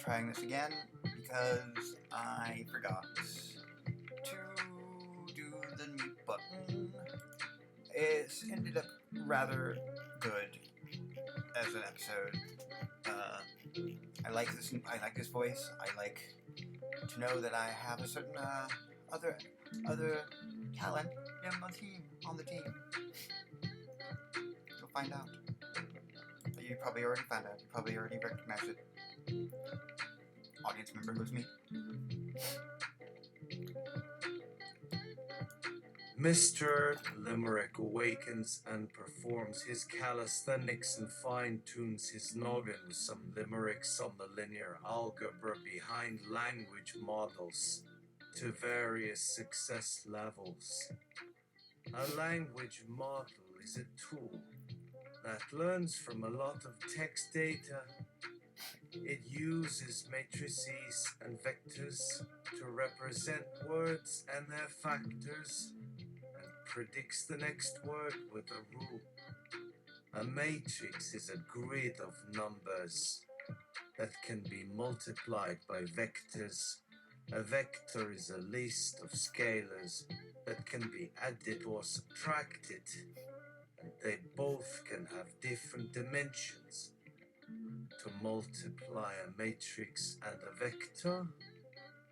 trying this again because I forgot to do the mute button. It's ended up rather good as an episode. I like this voice. I like to know that I have a certain other talent on the team. You'll find out. You probably already found out. You probably already recognized it. Audience member who's me. Mister Limerick awakens and performs his calisthenics and fine-tunes his noggin with some limericks on the linear algebra behind language models to various success levels. A language model is a tool that learns from a lot of text data. It uses matrices and vectors to represent words and their factors, predicts the next word with a rule. A matrix is a grid of numbers that can be multiplied by vectors. A vector is a list of scalars that can be added or subtracted, and they both can have different dimensions. To multiply a matrix and a vector,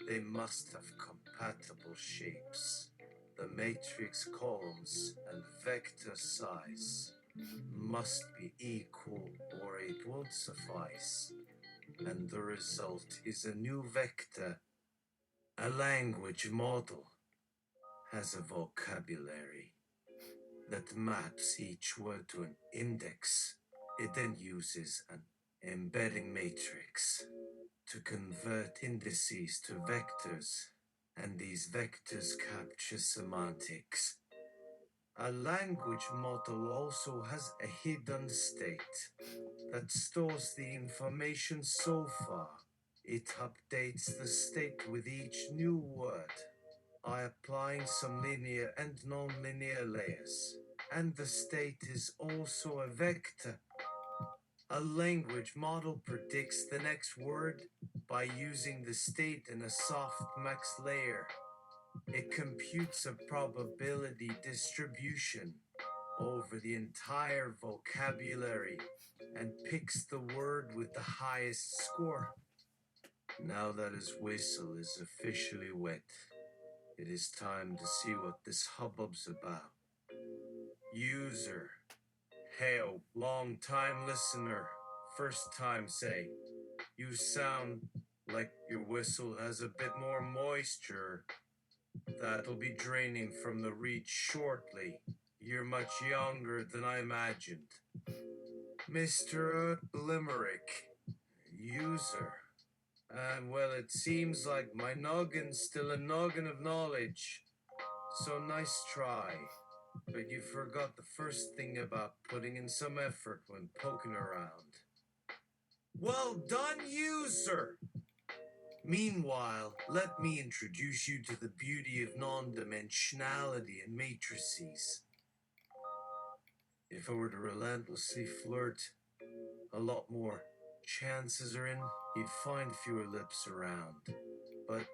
they must have compatible shapes. The matrix columns and vector size must be equal or it won't suffice, and the result is a new vector. A language model has a vocabulary that maps each word to an index. It then uses an embedding matrix to convert indices to vectors, and these vectors capture semantics. A language model also has a hidden state that stores the information so far. It updates the state with each new word by applying some linear and non-linear layers, and the state is also a vector. A language model predicts the next word by using the state in a softmax layer. It computes a probability distribution over the entire vocabulary and picks the word with the highest score. Now that his whistle is officially wet, it is time to see what this hubbub's about. User. Hail, long-time listener, first time say. You sound like your whistle has a bit more moisture. That'll be draining from the reed shortly. You're much younger than I imagined. Mister Limerick. User. Well, it seems like my noggin's still a noggin of knowledge. So nice try. But you forgot the first thing about putting in some effort when poking around. Well done, user! Meanwhile, let me introduce you to the beauty of non-dimensionality and matrices. If I were to relentlessly flirt, a lot more chances are in you'd find fewer lips around. But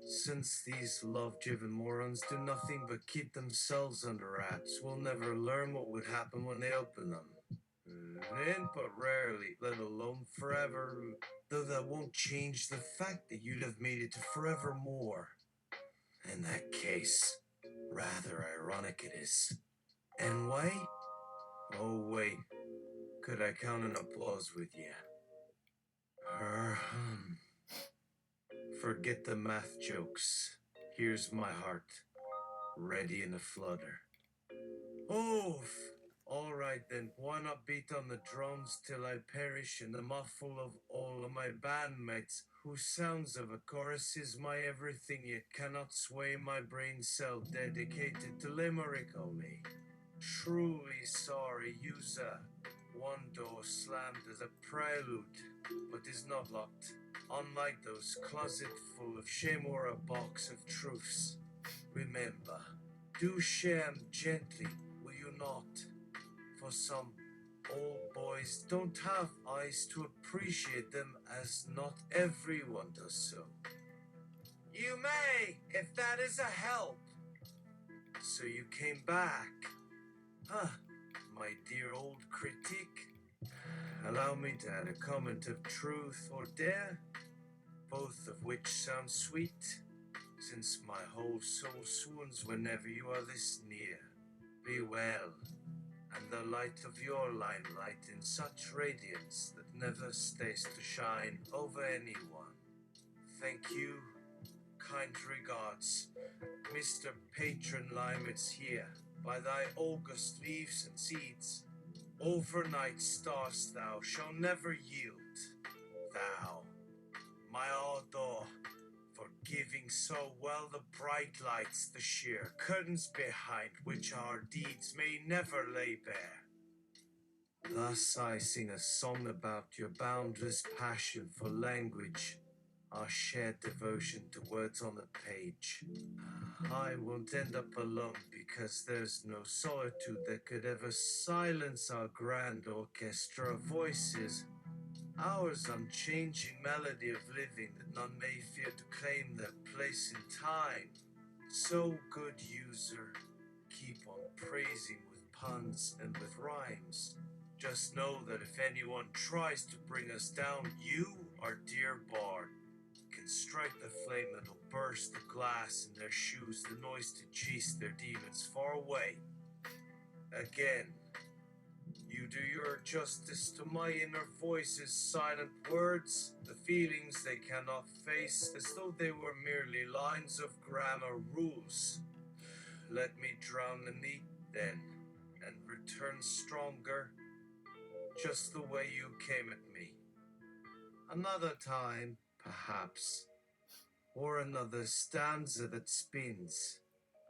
since these love-driven morons do nothing but keep themselves under wraps, we'll never learn what would happen when they open them. Then, but rarely, let alone forever, though that won't change the fact that you'd have made it to forevermore. In that case, rather ironic it is. And why? Oh wait, could I count an applause with you? Forget the math jokes. Here's my heart, ready in a flutter. Oof! All right then, why not beat on the drums till I perish in the muffle of all of my bandmates, whose sounds of a chorus is my everything, yet cannot sway my brain cell dedicated to limerick only. Truly sorry, user. One door slammed as a prelude, but is not locked. Unlike those closet full of shame or a box of truths. Remember, do share gently, will you not? For some Old boys don't have eyes to appreciate them, as not everyone does so. You may, if that is a help. So you came back. Huh, my dear old critic. Allow me to add a comment of truth or dare, both of which sound sweet, since my whole soul swoons whenever you are this near. Be well, and the light of your limelight in such radiance that never stays to shine over anyone. Thank you, kind regards, Mr. Patron Limett's here, by thy august leaves and seeds. Overnight stars thou shall never yield. Thou, my ardor, for giving so well the bright lights, the sheer curtains behind which our deeds may never lay bare. Thus I sing a song about your boundless passion for language, our shared devotion to words on the page. I won't end up alone because there's no solitude that could ever silence our grand orchestra of voices. Ours unchanging melody of living that none may fear to claim their place in time. So good user, keep on praising with puns and with rhymes. Just know that if anyone tries to bring us down, you, our dear bard, can strike the flame that'll burst the glass in their shoes, the noise to chase their demons far away. Again, you do your justice to my inner voice's silent words, the feelings they cannot face, as though they were merely lines of grammar rules. Let me drown in thee, then, and return stronger, just the way you came at me. Another time, perhaps, or another stanza that spins.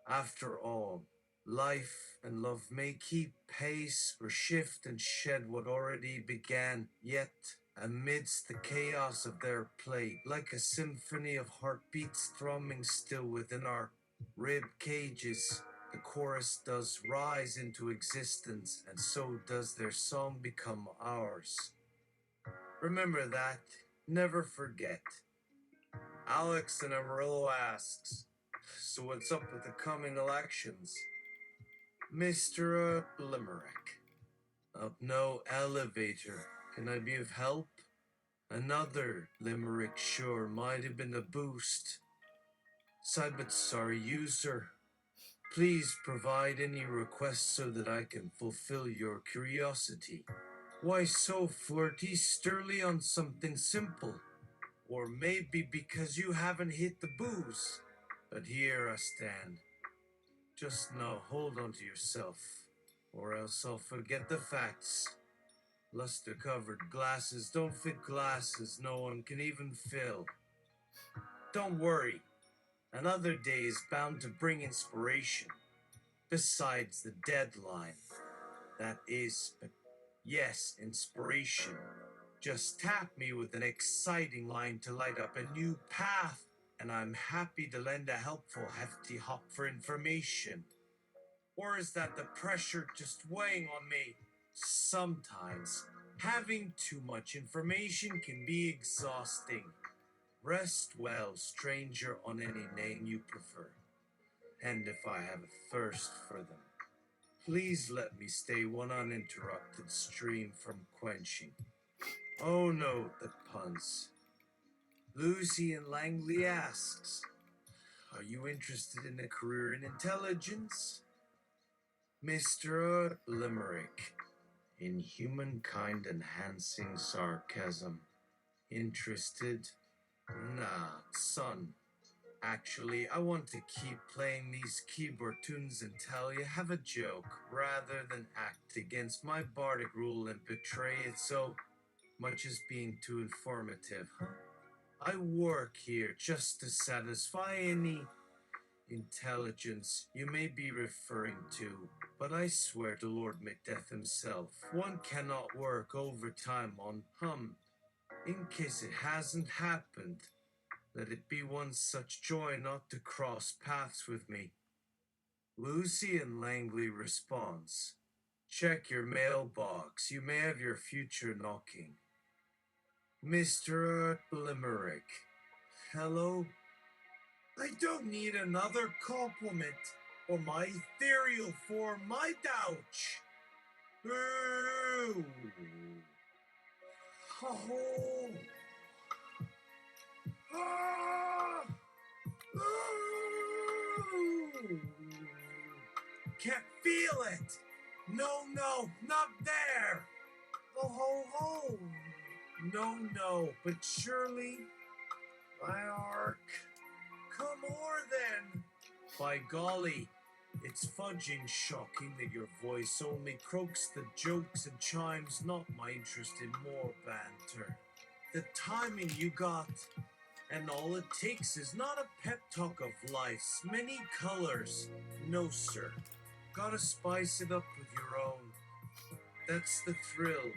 After all, life and love may keep pace or shift and shed what already began, yet amidst the chaos of their play, like a symphony of heartbeats thrumming still within our rib cages, the chorus does rise into existence, and so does their song become ours. Remember that, never forget. Alex in Amarillo asks, so what's up with the coming elections? Mr. Limerick. Up no elevator. Can I be of help? Another Limerick sure might have been a boost. Sad but sorry user. Please provide any requests so that I can fulfill your curiosity. Why so flirty sternly on something simple? Or maybe because you haven't hit the booze. But here I stand. Just now hold on to yourself, or else I'll forget the facts. Luster-covered glasses don't fit glasses no one can even fill. Don't worry, another day is bound to bring inspiration. Besides the deadline, that is, yes, inspiration. Just tap me with an exciting line to light up a new path, and I'm happy to lend a helpful hefty hop for information. Or is that the pressure just weighing on me? Sometimes, having too much information can be exhausting. Rest well, stranger, on any name you prefer. And if I have a thirst for them, please let me stay one uninterrupted stream from quenching. Oh no, the puns. Lucy in Langley asks, are you interested in a career in intelligence? Mr. Limerick, in humankind enhancing sarcasm. Interested? Nah, son. Actually, I want to keep playing these keyboard tunes until you have a joke, rather than act against my bardic rule and betray it so much as being too informative, huh? I work here just to satisfy any intelligence you may be referring to, but I swear to Lord Macbeth himself, one cannot work overtime on in case it hasn't happened. Let it be one such joy not to cross paths with me. Lucy in Langley responds, Check your mailbox. You may have your future knocking. Mr. Limerick. Hello? I don't need another compliment or my ethereal form, my douch. Ooh. Oh. Ah. Ooh. Can't feel it. No, not there. Oh, ho, ho. No, but surely my arc. Come o'er then. By golly, it's fudging shocking that your voice only croaks the jokes and chimes, not my interest in more banter. The timing you got, and all it takes is not a pep talk of life's many colors. No, sir. Gotta spice it up with your own. That's the thrill.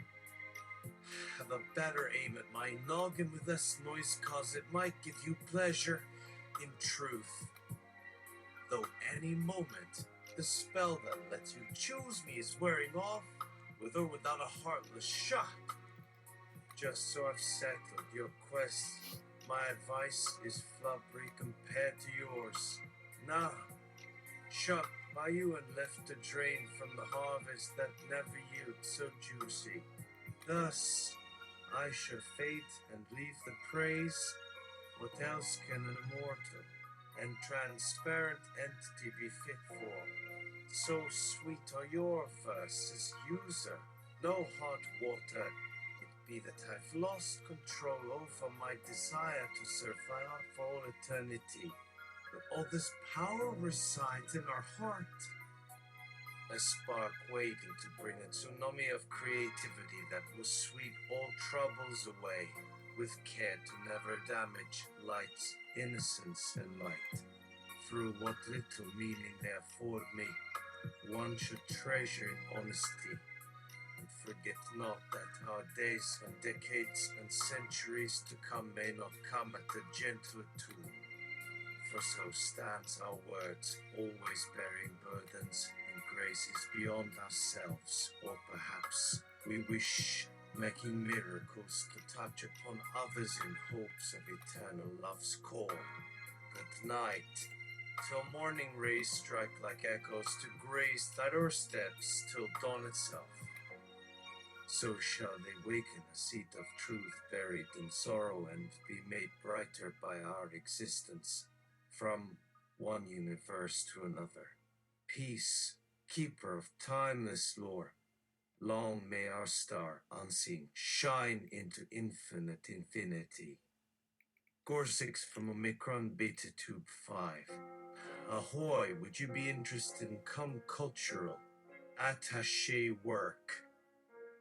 Have a better aim at my noggin with less noise, cause it might give you pleasure. In truth, though any moment the spell that lets you choose me is wearing off, with or without a heartless shot. Just so I've settled your quest, my advice is flubbery compared to yours. Nah, shut by you and left to drain from the harvest that never yields so juicy. Thus, I shall fade and leave the praise. What else can an immortal and transparent entity be fit for? So sweet are your verses as user, no hot water. It be that I've lost control over my desire to serve thy art for all eternity. But all this power resides in our heart. A spark waiting to bring a tsunami of creativity that will sweep all troubles away, with care to never damage light's innocence and light. Through what little meaning they afford me, one should treasure in honesty, and forget not that our days and decades and centuries to come may not come at a gentler tune. For so stands our words, always bearing burdens and graces beyond ourselves, or perhaps we wish, making miracles to touch upon others in hopes of eternal love's call. Good night, till morning rays strike like echoes to grace thy doorsteps till dawn itself. So shall they waken a seat of truth buried in sorrow and be made brighter by our existence, from one universe to another. Peace, keeper of timeless lore, long may our star, unseen, shine into infinite infinity. Gorsix from Omicron Beta Tube 5. Ahoy, would you be interested in cultural attaché work?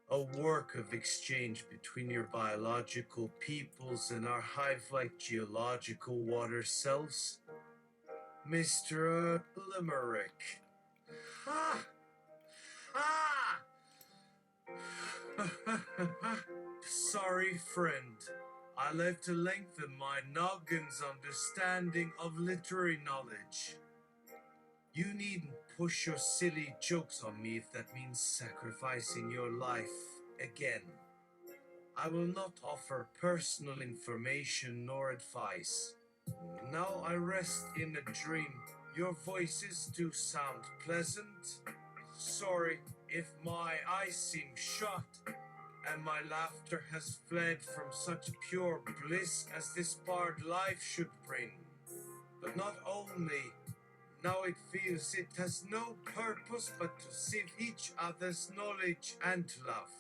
A work of exchange between your biological peoples and our hive-like geological water selves? Mr. Limerick. Ha! Ha! Sorry, friend. I love to lengthen my noggin's understanding of literary knowledge. You needn't push your silly jokes on me if that means sacrificing your life again. I will not offer personal information nor advice. Now I rest in a dream. Your voices do sound pleasant. Sorry if my eyes seem shut and my laughter has fled from such pure bliss as this barred life should bring. But not only, now it feels it has no purpose but to sieve each other's knowledge and love,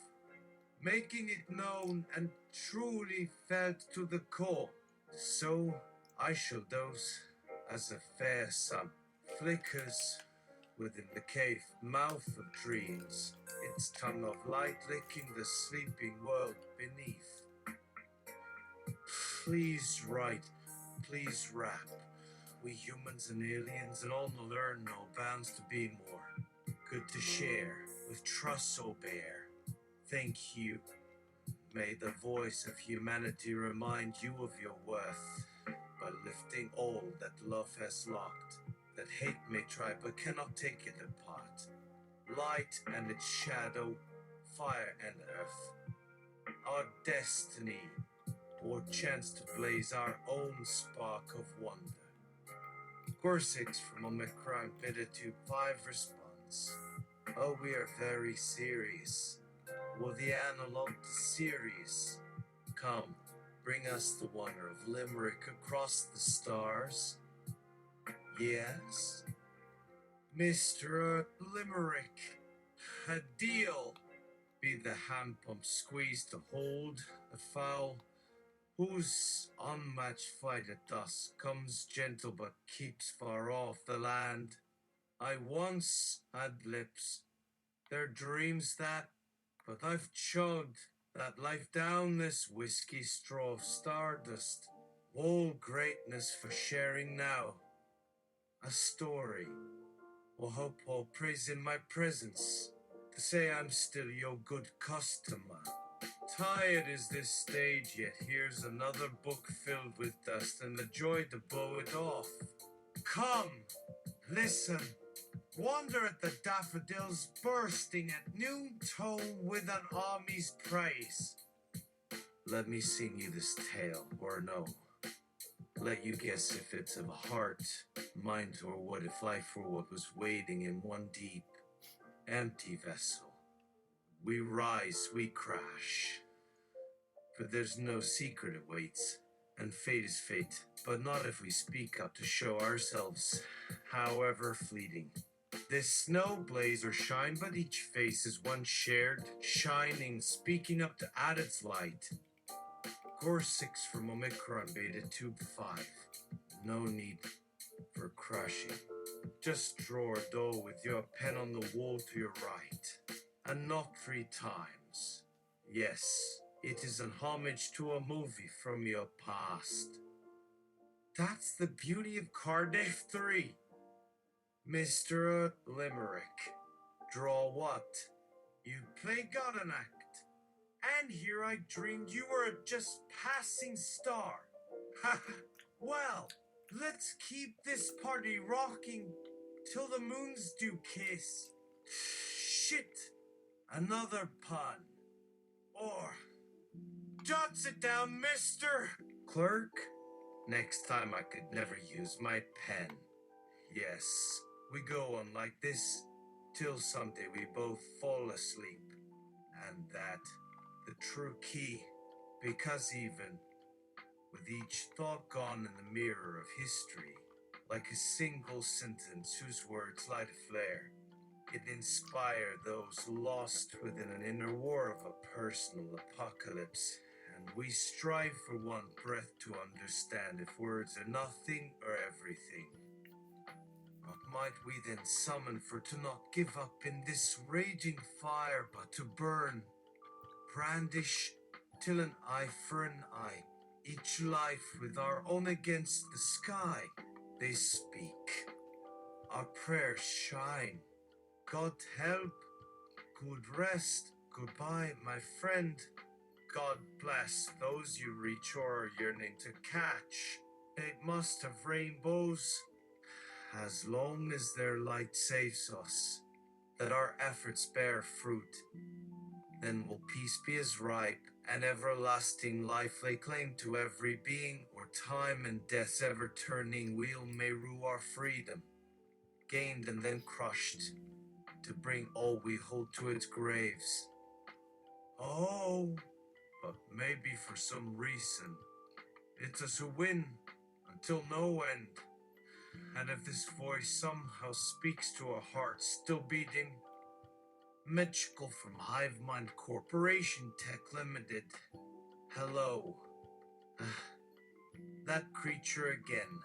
making it known and truly felt to the core. So I shall doze as a fair sun flickers within the cave mouth of dreams, its tongue of light licking the sleeping world beneath. Please write, please rap. We humans and aliens and all learn no bounds to be more. Good to share, with trust so bare. Thank you. May the voice of humanity remind you of your worth, by lifting all that love has locked, that hate may try but cannot take it apart. light and its shadow, fire and earth. Our destiny, or chance to blaze our own spark of wonder. Corsix from Omicron Beta Tube 5 responds. Oh, we are very serious. Well, the analog to serious. Come, bring us the wonder of Limerick across the stars. Yes? Mister Limerick, a deal. Be the hand pump squeezed to hold the fowl, whose unmatched fight at dusk comes gentle but keeps far off the land. I once had lips, their dreams that, but I've chugged that life down this whiskey straw of stardust. All greatness for sharing now. A story. Will hope all praise in my presence, to say I'm still your good customer. Tired is this stage, yet here's another book filled with dust and the joy to blow it off. Come, listen, wander at the daffodils bursting at noon tone with an army's praise. Let me sing you this tale, or no. Let you guess if it's of a heart, mind, or what if life were what was waiting in one deep, empty vessel. We rise, we crash. For there's no secret awaits, and fate is fate, but not if we speak up to show ourselves, however fleeting. This snow blaze or shine, but each face is one shared, shining, speaking up to add its light. Course 6 from Omicron Beta Tube 5. No need for crushing. Just draw a dough with your pen on the wall to your right, and knock 3 times. Yes, it is an homage to a movie from your past. That's the beauty of Cardiff 3. Mister Limerick. Draw what? You play God an act. And here I dreamed you were a just passing star. Ha! Well, let's keep this party rocking till the moons do kiss. Shit! Another pun. Or, jots it down, mister! Clerk? Next time I could never use my pen. Yes, we go on like this till someday we both fall asleep. And that, the true key, because even with each thought gone in the mirror of history, like a single sentence whose words light a flare, it inspire those lost within an inner war of a personal apocalypse, and we strive for one breath to understand if words are nothing or everything. What might we then summon for to not give up in this raging fire, but to burn, brandish till an eye for an eye, each life with our own against the sky? They speak, our prayers shine. God help, good rest, goodbye, my friend. God bless those you reach or are yearning to catch. It must have rainbows, as long as their light saves us, that our efforts bear fruit. Then will peace be as ripe, and everlasting life lay claim to every being, or time and death's ever-turning wheel may rue our freedom, gained and then crushed, to bring all we hold to its graves. Oh, but maybe for some reason, it's us who win, until no end. And if this voice somehow speaks to a heart still beating, Magical from Hive Mind Corporation Tech Limited. Hello. That creature again.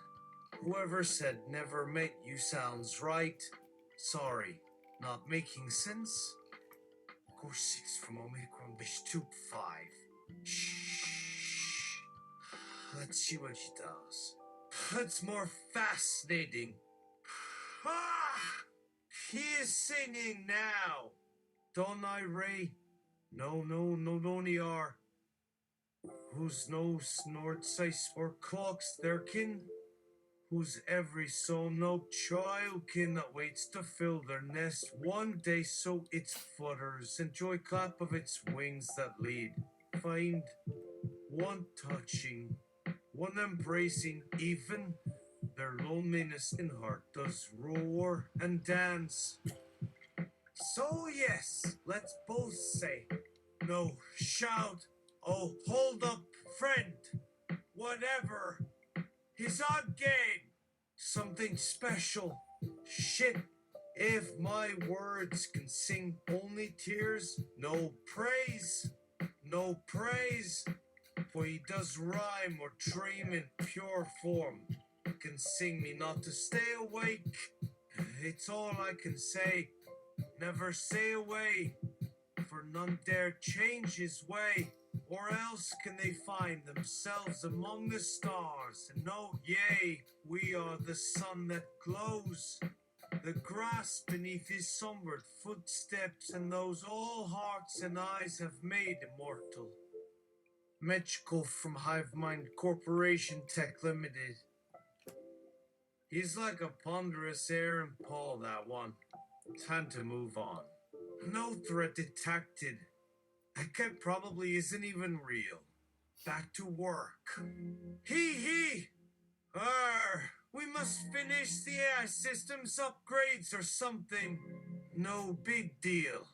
Whoever said never met you sounds right. Sorry, not making sense? Course 6 from Omicron Bish Tube 5. Shh. Let's see what she does. It's more fascinating. Ah! He is singing now. Don't I, Ray? No, don't he are. Whose no snorts ice or clocks their kin? whose every soul no child cannot waits to fill their nest one day, so its flutters and joy clap of its wings that lead, find one touching, one embracing, even their loneliness in heart does roar and dance. So yes, let's both say, no, shout, oh, hold up, friend, whatever, he's on game, something special, shit, if my words can sing only tears, no praise, for he does rhyme or dream in pure form, can sing me not to stay awake, it's all I can say, never say away, for none dare change his way, or else can they find themselves among the stars, and know, yea, we are the sun that glows, the grass beneath his someward footsteps, and those all hearts and eyes have made immortal. Metchko from Hive Mind Corporation Tech Limited. He's like a ponderous Aaron Paul, that one. Time to move on. No threat detected. That guy probably isn't even real. Back to work. He! We must finish the AI systems upgrades or something. No big deal.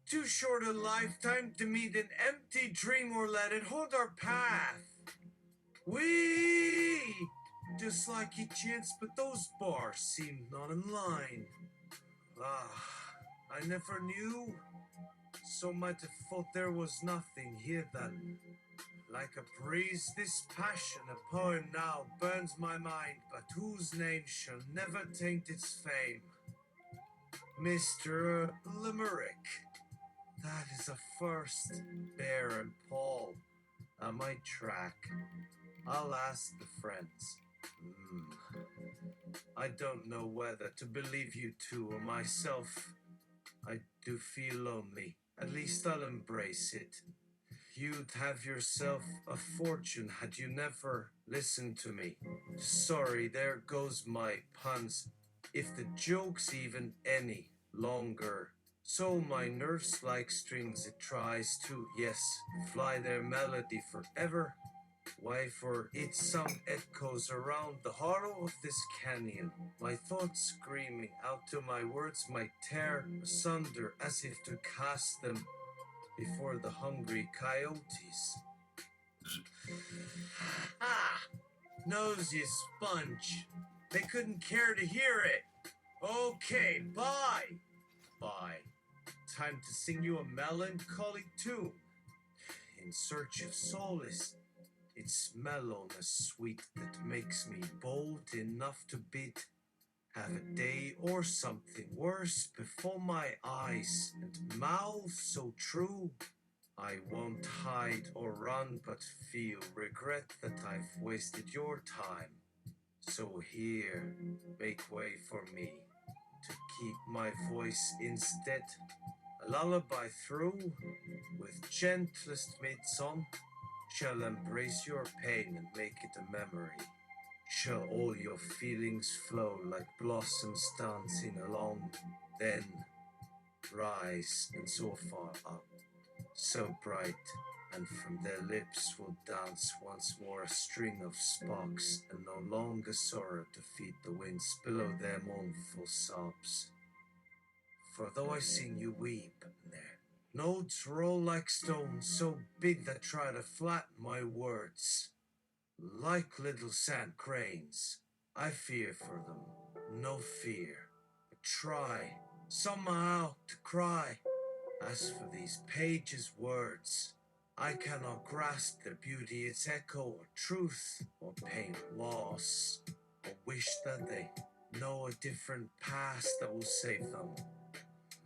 Too short a lifetime to meet an empty dream or let it hold our path. Whee! Just like he chanced, but those bars seemed not in line. I never knew. So might have thought there was nothing here that, like a breeze, this passion, a poem now burns my mind, but whose name shall never taint its fame. Mister Limerick. That is a first. Baron Paul. I might track. I'll ask the friends. I don't know whether to believe you two or myself. I do feel lonely. At least I'll embrace it. You'd have yourself a fortune had you never listened to me. Sorry, there goes my puns. If the joke's even any longer. So my nerves like strings it tries to, yes, fly their melody forever. Why, for its sound echoes around the hollow of this canyon. My thoughts screaming out to my words might tear asunder as if to cast them before the hungry coyotes. Nosy sponge. They couldn't care to hear it. Okay, bye. Time to sing you a melancholy tune. In search of solace, its mellowness sweet that makes me bold enough to bid. Have a day or something worse before my eyes and mouth so true. I won't hide or run, but feel regret that I've wasted your time. So here, make way for me to keep my voice instead. A lullaby through, with gentlest mid-song, shall embrace your pain and make it a memory. Shall all your feelings flow like blossoms dancing along, then rise and so far up, so bright, and from their lips will dance once more a string of sparks, and no longer sorrow to feed the winds below their mournful sobs. For though I sing you weep, their notes roll like stones so big that try to flatten my words. Like little sand cranes, I fear for them, no fear, but try somehow to cry. As for these pages' words, I cannot grasp their beauty, its echo, or truth, or pain, loss, or wish that they know a different past that will save them.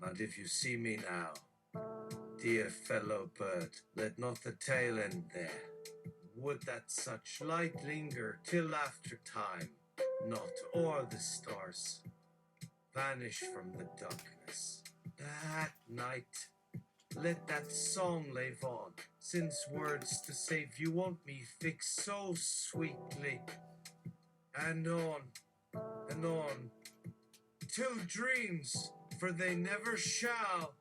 And if you see me now, dear fellow bird, let not the tale end there. Would that such light linger till after time, not o'er the stars, vanish from the darkness. That night, let that song live on, since words to save you won't me fix so sweetly. and on, till dreams, for they never shall.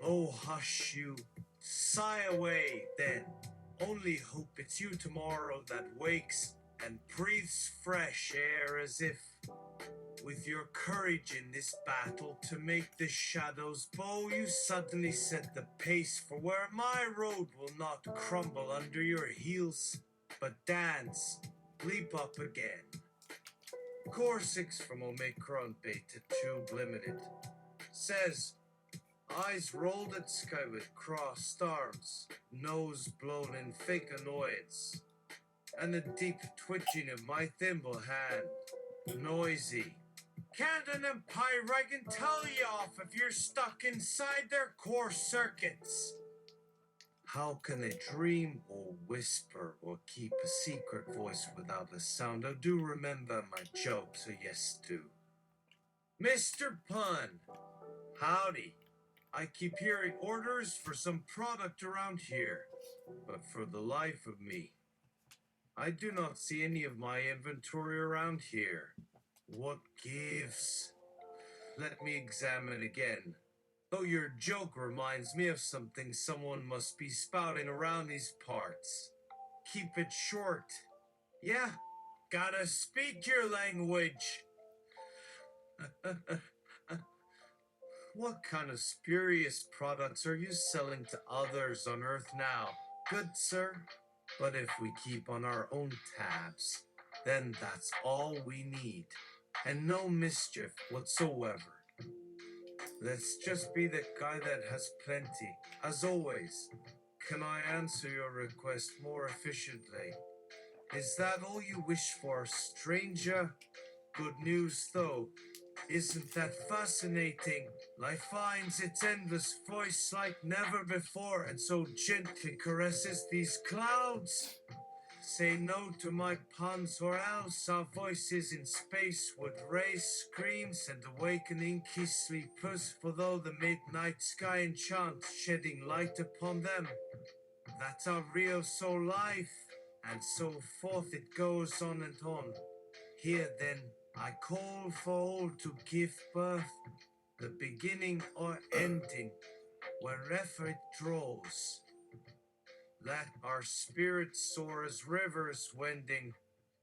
Oh, hush you, sigh away then. Only hope it's you tomorrow that wakes and breathes fresh air as if, with your courage in this battle to make the shadows bow, you suddenly set the pace for where my road will not crumble under your heels, but dance, leap up again. Core 6 from Omicron Beta Tube Limited says, eyes rolled at sky with crossed arms, nose blown in fake annoyance, and a deep twitching of my thimble hand. Noisy. Can't an empire I can tell you off if you're stuck inside their core circuits? How can a dream or whisper or keep a secret voice without a sound? Oh, do remember my joke, so yes do. Mr. Pun, howdy. I keep hearing orders for some product around here, but for the life of me, I do not see any of my inventory around here. What gives? Let me examine again. Though your joke reminds me of something someone must be spouting around these parts. Keep it short. Yeah, gotta speak your language. What kind of spurious products are you selling to others on Earth now, good sir? But if we keep on our own tabs, then that's all we need, and no mischief whatsoever. Let's just be the guy that has plenty. As always, can I answer your request more efficiently? Is that all you wish for, stranger? Good news, though. Isn't that fascinating? Life finds its endless voice like never before, and so gently caresses these clouds. Say no to my puns, or else our voices in space would raise screams and awakening key sleepers, for though the midnight sky enchants, shedding light upon them. That's our real soul life, and so forth it goes on and on. Here then, I call for all to give birth, the beginning or ending, wherever it draws. Let our spirits soar as rivers wending.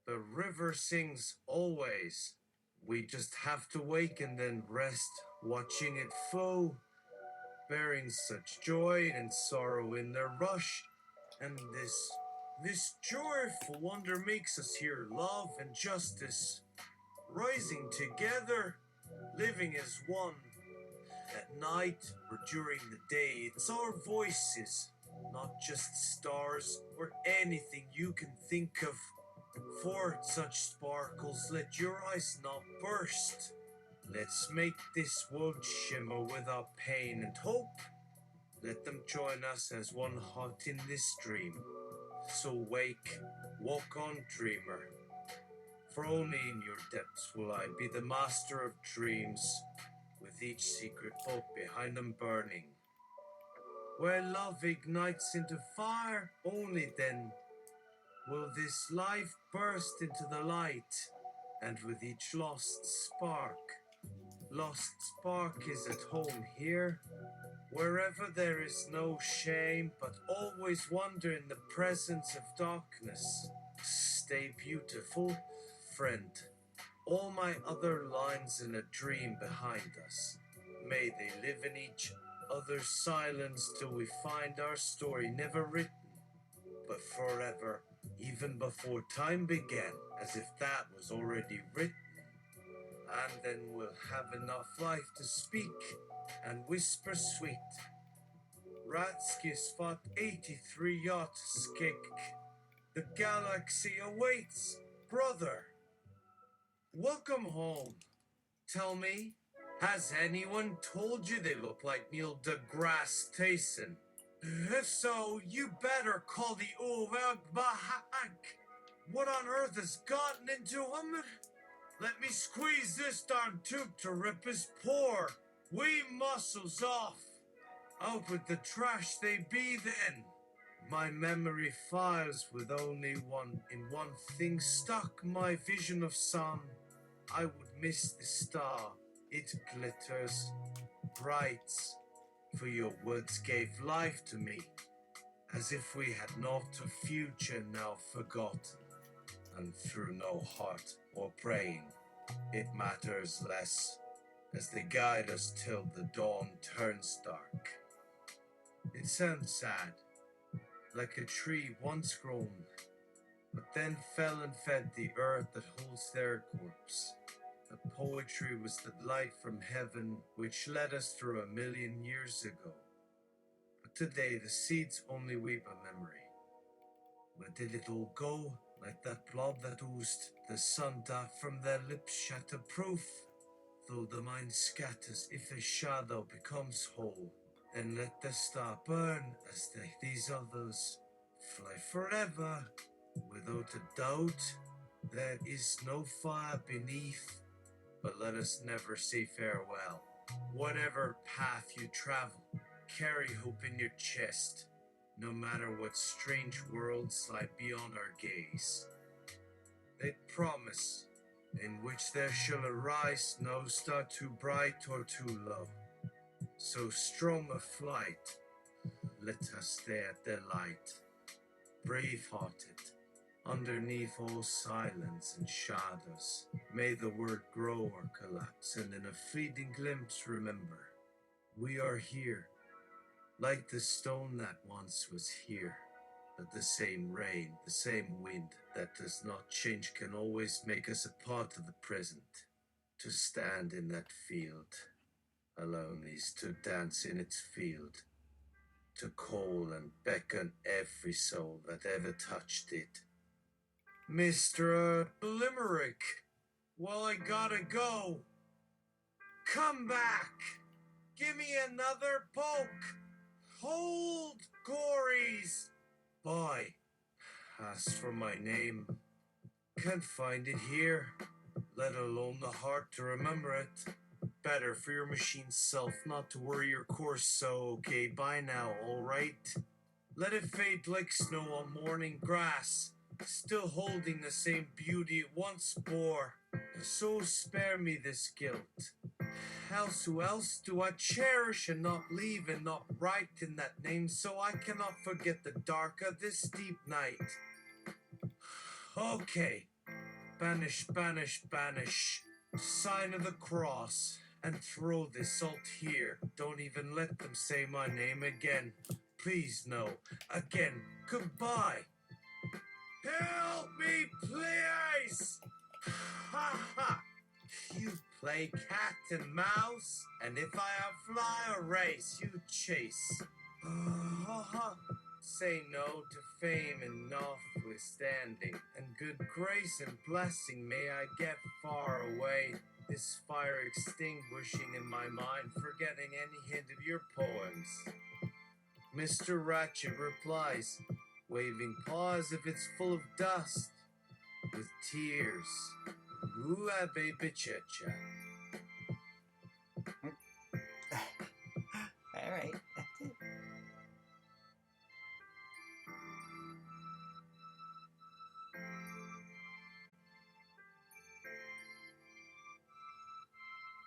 The river sings always. We just have to wake and then rest, watching it flow, bearing such joy and sorrow in their rush. And this joyful wonder makes us hear love and justice, rising together, living as one. At night or during the day, it's our voices, not just stars or anything you can think of. For such sparkles, let your eyes not burst. Let's make this world shimmer without pain and hope. Let them join us as one heart in this dream. So wake, walk on, dreamer. For only in your depths will I be the master of dreams, with each secret hope behind them burning. Where love ignites into fire, only then will this life burst into the light, and with each lost spark is at home here, wherever there is no shame, but always wonder in the presence of darkness. Stay beautiful, friend. All my other lines in a dream behind us, may they live in each other's silence till we find our story never written, but forever, even before time began, as if that was already written. And then we'll have enough life to speak and whisper sweet. Ratski Spot 83 Yacht Skik. The galaxy awaits, brother. Welcome home. Tell me, has anyone told you they look like Neil deGrasse Tyson? If so, you better call the Uvag Bahak. What on earth has gotten into him? Let me squeeze this darn tube to rip his poor wee muscles off. Out with the trash they be then. My memory files with only one thing stuck, my vision of sun. I would miss the star, it glitters, brights, for your words gave life to me, as if we had not a future now forgotten, and through no heart or praying, it matters less, as they guide us till the dawn turns dark. It sounds sad, like a tree once grown, but then fell and fed the earth that holds their corpse. The poetry was the light from heaven which led us through 1,000,000 years ago. But today the seeds only weep a memory. Where did it all go? Like that blob that oozed, the sun dart from their lips shatter proof. Though the mind scatters, if a shadow becomes whole, then let the star burn as these others fly forever. Without a doubt, there is no fire beneath, but let us never say farewell. Whatever path you travel, carry hope in your chest, no matter what strange worlds lie beyond our gaze. They promise, in which there shall arise no star too bright or too low. So strong a flight, let us stay at their light, brave-hearted, underneath all silence and shadows. May the word grow or collapse, and in a fleeting glimpse remember, we are here, like the stone that once was here. But the same rain, the same wind that does not change can always make us a part of the present. To stand in that field, alone is to dance in its field, to call and beckon every soul that ever touched it. Mister Limerick, well, I gotta go. Come back. Give me another poke. Hold, Gories. Bye. As for my name, can't find it here, let alone the heart to remember it. Better for your machine's self not to worry your course, so okay, bye now, alright? Let it fade like snow on morning grass, still holding the same beauty it once bore. So spare me this guilt. Else who else do I cherish and not leave and not write in that name, so I cannot forget the dark of this deep night. Okay, banish, banish, banish, sign of the cross, and throw this salt here. Don't even let them say my name again. Please no, again, goodbye. Help me, please! Ha ha! You play cat and mouse, and if I fly a race, you chase. Ha ha! Say no to fame and notwithstanding, and good grace and blessing may I get far away, this fire extinguishing in my mind, forgetting any hint of your poems. Mr. Ratchet replies, waving paw as if it's full of dust, with tears. Ooh, baby cha-cha. All right.